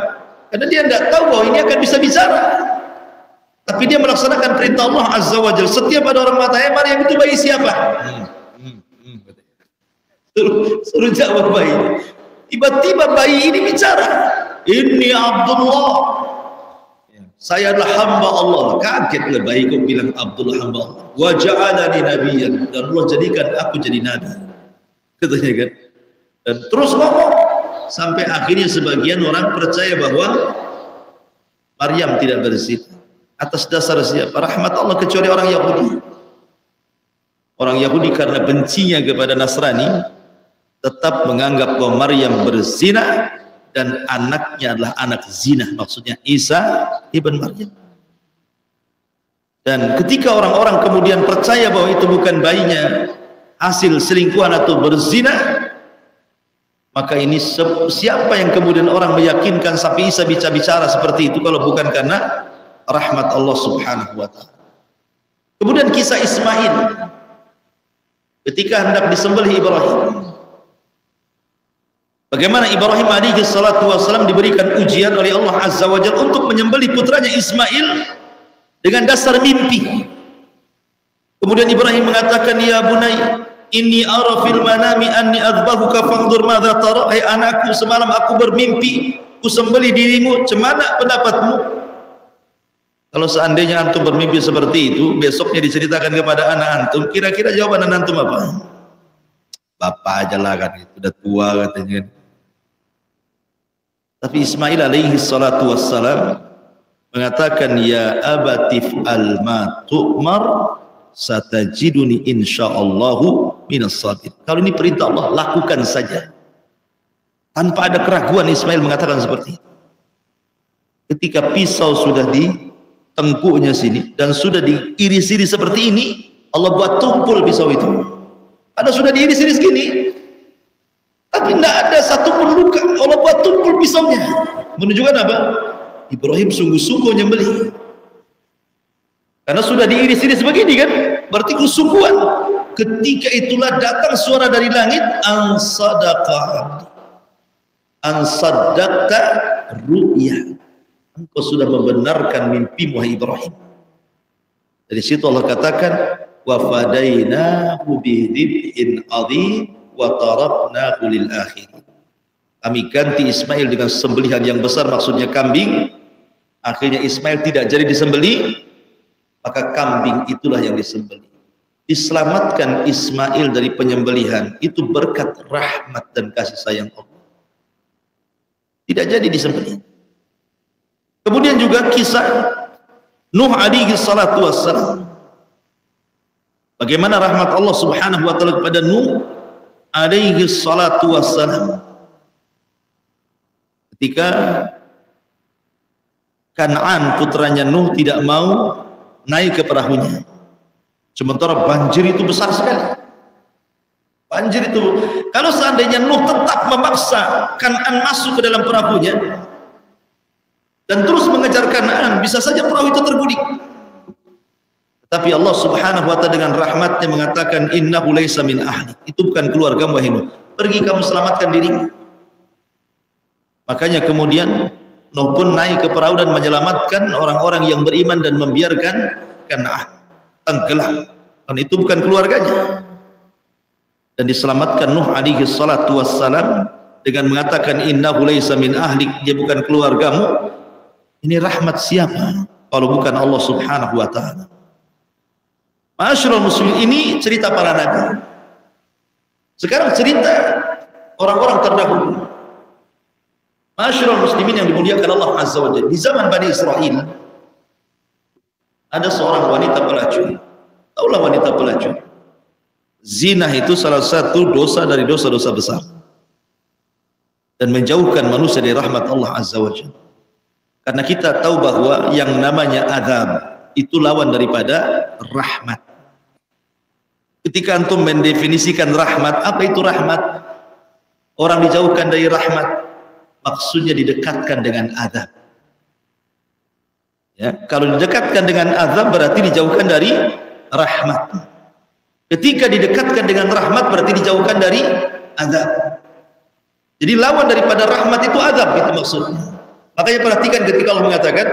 Karena dia tidak tahu bahwa ini akan bisa bicara. Tapi dia melaksanakan perintah Allah Azza wa Jalla. Setiap ada orang bertanya, Maryam itu bayi siapa? Suruh jawab bayi. Tiba-tiba bayi ini bicara. Inni Abdullah. Saya adalah hamba Allah. Kagetlah bayi kok bilang Abdullah hamba Allah. Wa ja'alani nabiyyan, dan Allah jadikan aku jadi nabi. Katanya kan. Dan terus ngomong sampai akhirnya sebagian orang percaya bahwa Maryam tidak berzina. Atas dasar siapa? Rahmat Allah, kecuali orang Yahudi. Orang Yahudi karena bencinya kepada Nasrani tetap menganggap bahwa Maryam berzina dan anaknya adalah anak zina, maksudnya Isa ibn Maryam. Dan ketika orang-orang kemudian percaya bahwa itu bukan bayinya hasil selingkuhan atau berzina, maka ini siapa yang kemudian orang meyakinkan sampai Isa bicara seperti itu kalau bukan karena rahmat Allah Subhanahu wa ta'ala. Kemudian kisah Ismail ketika hendak disembelih Ibrahim. Bagaimana Ibrahim alaihi salatu wassalam diberikan ujian oleh Allah Azza wa Jalla untuk menyembelih putranya Ismail dengan dasar mimpi. Kemudian Ibrahim mengatakan, ya bunai, inni ara fil manami anni adbahuka fanzur madza tara. Hai anakku, semalam aku bermimpi ku sembelih dirimu, cemana pendapatmu? Kalau seandainya antum bermimpi seperti itu, besoknya diceritakan kepada anak antum, kira-kira jawaban anak antum apa? Bapak aja lah kan, udah tua katanya. Tapi Ismail alaihi salatu wassalam mengatakan, ya abatif al-ma tu'mar satajiduni insyaallahu minas sabirin. Kalau ini perintah Allah, lakukan saja. Tanpa ada keraguan Ismail mengatakan seperti itu. Ketika pisau sudah di tengkuknya sini dan sudah diiris-iris seperti ini, Allah buat tumpul pisau itu. Ada sudah diiris-iris gini, tapi tidak ada satu pun luka. Allah buat tumpul pisaunya, menunjukkan apa? Ibrahim sungguh-sungguh nyembelih. Karena sudah diiris-iris begini kan, berarti kesungguhan. Ketika itulah datang suara dari langit, an saddaqta ru'ya, engkau sudah membenarkan mimpimu wahai Ibrahim. Dari situ Allah katakan, wa fadainahu bidhibhin adhim wa taraknahu lil akhirin. Kami ganti Ismail dengan sembelihan yang besar, maksudnya kambing. Akhirnya Ismail tidak jadi disembelih, maka kambing itulah yang disembelih. diselamatkan Ismail dari penyembelihan itu berkat rahmat dan kasih sayang Allah. Tidak jadi disembelih. Kemudian juga kisah Nuh alaihi salatu wassalam. Bagaimana rahmat Allah Subhanahu wa taala kepada Nuh alaihi salatu wassalam. Ketika Kan'an putranya Nuh tidak mau naik ke perahunya. Sementara banjir itu besar sekali. Banjir itu, kalau seandainya Nuh tetap memaksa Kan'an masuk ke dalam perahunya dan terus mengejar Kan'an, bisa saja perahu itu terguling. Tapi Allah Subhanahu wa taala dengan rahmatnya mengatakan innahu laisa min ahli. Itu bukan keluarga wahai Nuh. Pergi kamu selamatkan dirimu. Makanya kemudian Nuh pun naik ke perahu dan menyelamatkan orang-orang yang beriman dan membiarkan Kan'an tenggelam. Dan itu bukan keluarganya. Dan diselamatkan Nuh alaihi salatu wassalam dengan mengatakan innahu laisa min ahlik, dia bukan keluargamu. Ini rahmat siapa kalau bukan Allah Subhanahu wa taala? Ma'asyiral muslimin, ini cerita para nabi. Sekarang cerita orang-orang terdahulu. Ma'asyiral muslimin yang dimuliakan Allah Azza wa Jalla. Di zaman Bani Israel ada seorang wanita pelacur. Taulah wanita pelacur. Zina itu salah satu dosa dari dosa-dosa besar dan menjauhkan manusia dari rahmat Allah Azza wa Jalla. Karena kita tahu bahwa yang namanya azab itu lawan daripada rahmat. Ketika antum mendefinisikan rahmat, apa itu rahmat? Orang dijauhkan dari rahmat, maksudnya didekatkan dengan azab. Ya, kalau didekatkan dengan azab berarti dijauhkan dari rahmat. Ketika didekatkan dengan rahmat berarti dijauhkan dari azab. Jadi lawan daripada rahmat itu azab, itu maksudnya. Makanya perhatikan ketika Allah mengatakan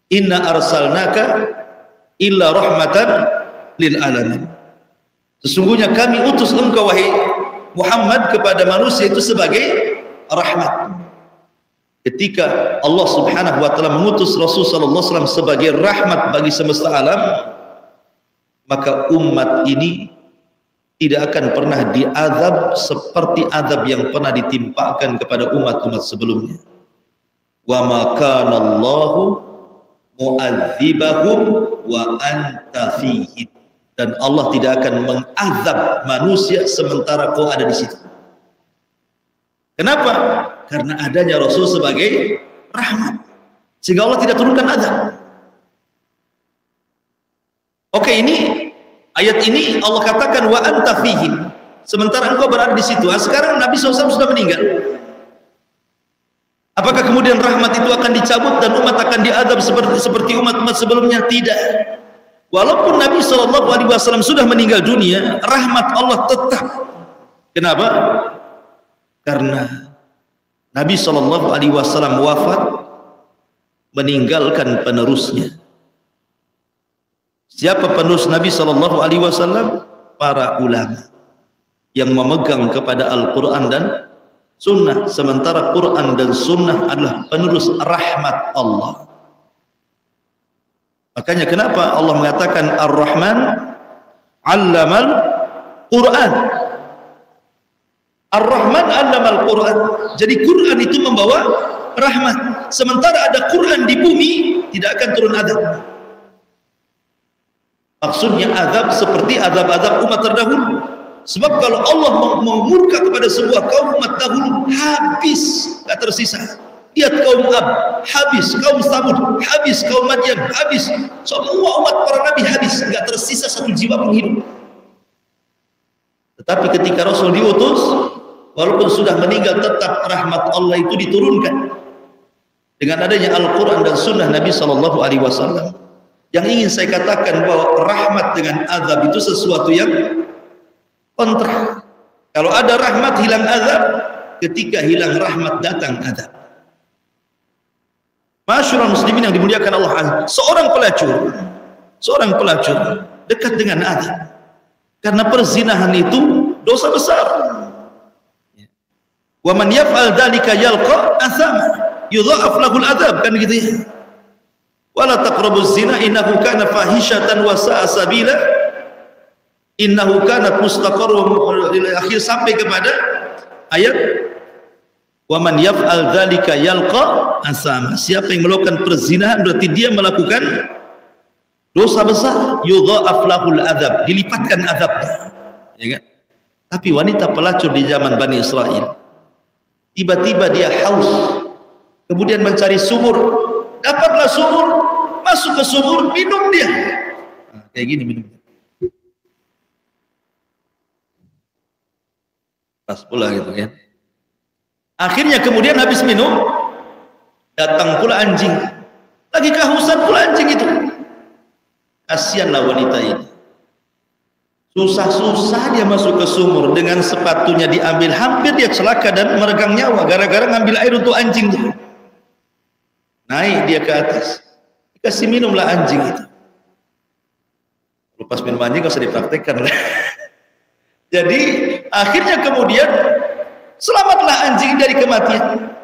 inna arsalnaka illa rahmatan lil alamin. Sesungguhnya kami utus engkau wahai Muhammad kepada manusia itu sebagai rahmat. Ketika Allah Subhanahu wa taala mengutus Rasul sallallahu alaihi wasallam sebagai rahmat bagi semesta alam, maka umat ini tidak akan pernah diazab seperti azab yang pernah ditimpakan kepada umat-umat sebelumnya. Wa ma kana Allahu mu'adzibahum wa anta fihim. Dan Allah tidak akan mengazab manusia sementara kau ada di situ. Kenapa? Karena adanya Rasul sebagai rahmat, sehingga Allah tidak turunkan azab. Oke, ini ayat ini Allah katakan wa anta fihim, sementara engkau berada di situ. Sekarang Nabi SAW sudah meninggal. Apakah kemudian rahmat itu akan dicabut dan umat akan diazab seperti umat-umat sebelumnya? Tidak. Walaupun Nabi SAW sudah meninggal dunia, rahmat Allah tetap. Kenapa? Karena Nabi SAW wafat meninggalkan penerusnya. Siapa penerus Nabi SAW? Para ulama yang memegang kepada Al-Quran dan Sunnah. Sementara Quran dan Sunnah adalah penerus rahmat Allah. Makanya kenapa Allah mengatakan Ar-Rahman 'allamal Quran. Ar-Rahman 'allamal Quran. Jadi Quran itu membawa rahmat. Sementara ada Quran di bumi, tidak akan turun azab. Maksudnya azab seperti azab-azab umat terdahulu. Sebab kalau Allah memurka kepada sebuah kaum umat dahulu, habis, tak tersisa. Lihat kaum Ad, habis, kaum Samud, habis, kaum Madyan, habis. Semua umat para nabi habis, enggak tersisa satu jiwa pun hidup. Tetapi ketika Rasul diutus, walaupun sudah meninggal, tetap rahmat Allah itu diturunkan dengan adanya Al-Quran dan Sunnah Nabi SAW. Yang ingin saya katakan bahwa rahmat dengan azab itu sesuatu yang kontra. Kalau ada rahmat hilang azab, ketika hilang rahmat datang azab. Masyaallah muslimin yang dimuliakan Allah Azza. Seorang pelacur dekat dengan azab. Karena perzinahan itu dosa besar. Wa man yaf'al dzalika yalqa athama yudha'af lahu al-'adzab, kan gitu ya. Wala taqrabuz zina innahu kana fahishatan wa sa'a sabila. innahu kanat mustaqarrun akhir sampai kepada ayat wa man yaf'al dzalika yalqa asama. Siapa yang melakukan perzinahan berarti dia melakukan dosa besar, yudha'af lahul adzab, dilipatkan azabnya, ya kan? Tapi wanita pelacur di zaman Bani Israel, tiba-tiba dia haus, kemudian mencari sumur, dapatlah sumur, masuk ke sumur, minum dia. Nah, kayak gini minum. Pas pula gitu kan. Akhirnya kemudian habis minum, datang pula anjing. Lagi kehausan pula anjing itu. Kasihanlah wanita ini. Susah-susah dia masuk ke sumur, dengan sepatunya diambil, hampir dia celaka dan meregang nyawa gara-gara ngambil air untuk anjing itu. Naik dia ke atas, dikasih minumlah anjing itu. Lepas minum anjing gak usah dipraktekkan lah. Jadi akhirnya kemudian selamatlah anjing dari kematian.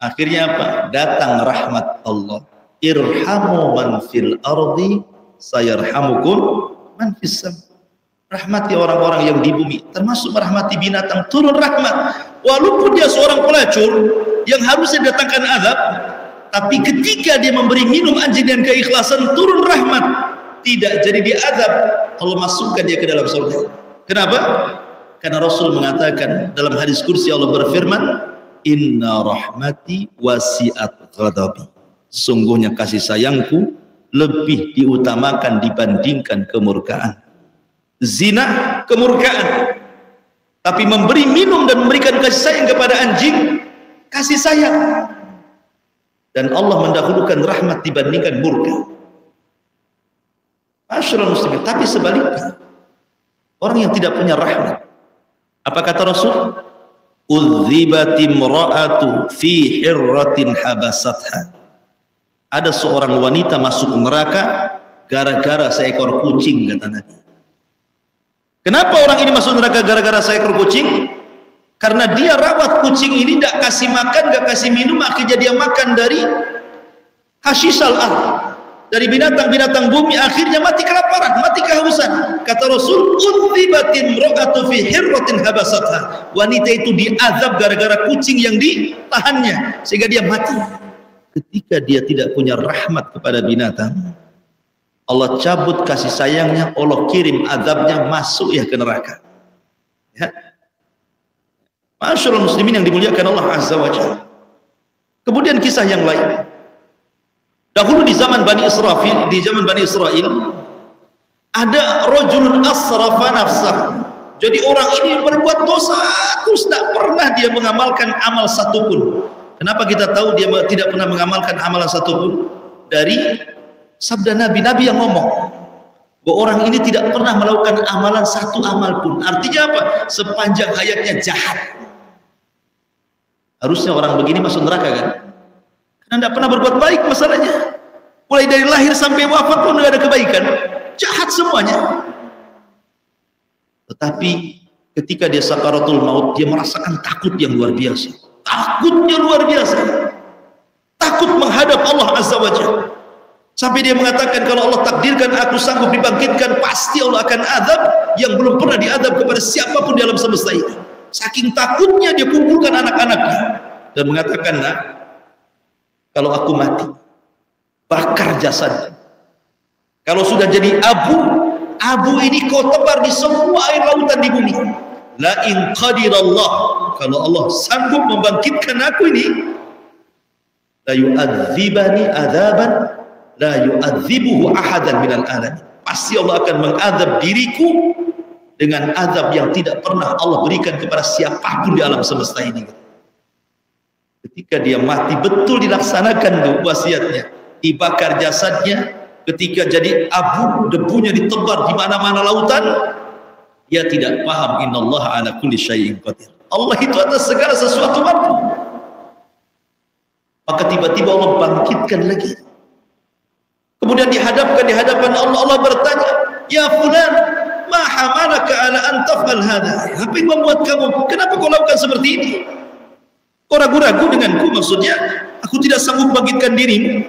Akhirnya apa? Datang rahmat Allah. Irhamu man fil ardi sayarhamukum man fis sam. Rahmati orang-orang yang di bumi, termasuk merahmati binatang, turun rahmat. Walaupun dia seorang pelacur yang harusnya datangkan azab, tapi ketika dia memberi minum anjing dengan keikhlasan, turun rahmat, tidak jadi diazab, Allah masukkan dia ke dalam surga. Kenapa? Karena Rasul mengatakan dalam hadis kursi, Allah berfirman, inna rahmati wasi'at ghadabi. Sungguhnya kasih sayangku lebih diutamakan dibandingkan kemurkaan. Zina kemurkaan, tapi memberi minum dan memberikan kasih sayang kepada anjing, kasih sayang. Dan Allah mendahulukan rahmat dibandingkan murka. Masyaallah muslimin. Tapi sebaliknya, orang yang tidak punya rahmat, apa kata Rasul? Udzibatim ra'atu fi hirratin habasatha. Ada seorang wanita masuk neraka gara-gara seekor kucing, kata Nabi. Kenapa orang ini masuk neraka gara-gara seekor kucing? Karena dia rawat kucing ini, tidak kasih makan, tidak kasih minum, akhirnya dia makan dari hashisal ard, dari binatang-binatang bumi, akhirnya mati kelaparan, mati kehausan. Kata Rasul, udzibatim ra'atu fi hirratin habasatha. Wanita itu diazab gara-gara kucing yang ditahannya sehingga dia mati. Ketika dia tidak punya rahmat kepada binatang, Allah cabut kasih sayangnya, Allah kirim azabnya, masuk ya ke neraka. Ya. Masyaallah muslimin yang dimuliakan Allah Azza wa Jalla. Kemudian kisah yang lain. Dahulu di zaman Bani Israel, ada rajulun asrafa nafsah. Jadi orang ini berbuat dosa terus tak pernah dia mengamalkan amal satupun. Kenapa kita tahu dia tidak pernah mengamalkan amalan satupun? Dari sabda Nabi yang ngomong bahwa orang ini tidak pernah melakukan amalan satu amal pun. Artinya apa? Sepanjang hayatnya jahat. Harusnya orang begini masuk neraka kan? Karena tidak pernah berbuat baik masalahnya. Mulai dari lahir sampai wafat pun tidak ada kebaikan. Jahat semuanya. Tetapi ketika dia sakaratul maut, dia merasakan takut yang luar biasa. Takutnya luar biasa. Takut menghadap Allah Azza wa Jalla. Sampai dia mengatakan, kalau Allah takdirkan aku sanggup dibangkitkan, pasti Allah akan azab yang belum pernah diazab kepada siapapun di alam semesta ini. Saking takutnya dia kumpulkan anak-anaknya dan mengatakan, nah, kalau aku mati, bakar jasadnya. Kalau sudah jadi abu ini kau tebar di semua air lautan di bumi. La in qadirallah, kalau Allah sanggup membangkitkan aku ini, la yu'adzibani adzaban la yu'adzibuhu ahadan minal alamin. Pasti Allah akan mengazab diriku dengan azab yang tidak pernah Allah berikan kepada siapapun di alam semesta ini. Ketika dia mati, betul dilaksanakan tuh wasiatnya, dibakar jasadnya. Ketika jadi abu, debunya ditebar di mana-mana lautan, dia tidak paham innallaha ala kulli syai'in qadir. Allah itu atas segala sesuatu mampu. Maka tiba-tiba Allah bangkitkan lagi. Kemudian dihadapkan di hadapan Allah, Allah bertanya, ya fulan, ma hamalaka ala an taf'al hadha? Apa yang membuat kamu, kenapa kau lakukan seperti ini? Kau ragu-ragu denganku, maksudnya aku tidak sanggup bangkitkan dirimu.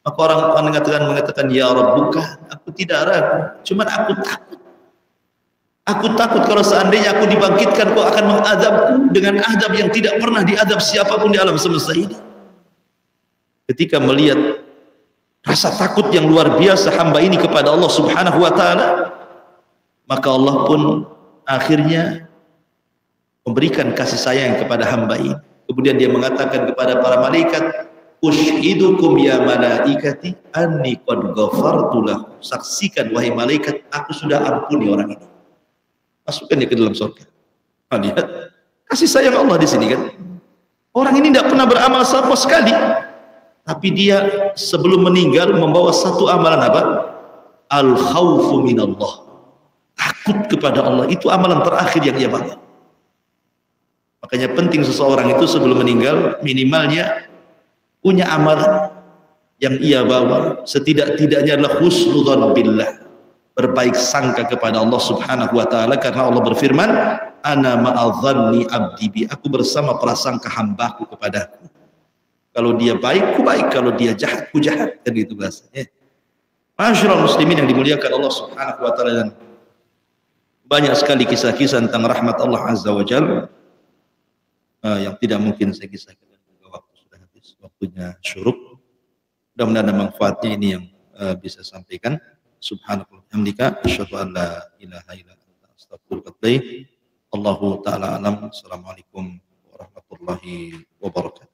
Maka orang mengatakan ya Rabb, bukan, aku tidak ragu, cuman aku takut. Aku takut kalau seandainya aku dibangkitkan, kau akan mengadabku dengan adab yang tidak pernah diadab siapapun di alam semesta ini. Ketika melihat rasa takut yang luar biasa hamba ini kepada Allah Subhanahu wa taala, maka Allah pun akhirnya memberikan kasih sayang kepada hamba ini. Kemudian dia mengatakan kepada para malaikat, "Ushidukum ya malaikati anni qad ghafartu lahu." Saksikan wahai malaikat, aku sudah ampuni orang ini. Masukkan dia ke dalam surga. Nah, lihat kasih sayang Allah di sini kan. Orang ini tidak pernah beramal sama sekali, tapi dia sebelum meninggal membawa satu amalan apa? Al khaufu minallah. Takut kepada Allah, itu amalan terakhir yang ia bawa. Makanya penting seseorang itu sebelum meninggal minimalnya punya amalan yang ia bawa, setidak-tidaknya adalah husnudzon billah, berbaik sangka kepada Allah Subhanahu wa taala, karena Allah berfirman, ana ma'adhanni abdi bi, aku bersama prasangka hambaku kepadaku. Kalau dia baik, ku baik, kalau dia jahat, ku jahat, kan itu bahasanya. Masyaallah muslimin yang dimuliakan Allah Subhanahu wa taala, dan banyak sekali kisah-kisah tentang rahmat Allah Azza wa Jalla yang tidak mungkin saya kisahkan, juga waktu sudah habis, waktunya syuruk. Mudah-mudahan ada manfaatnya ini yang bisa sampaikan. Subhanallah, hamdika, asyhadu an la ilaha illa anta, astaghfiruka wa atubu ilaik. Allahu taala alam. Assalamualaikum warahmatullahi wabarakatuh.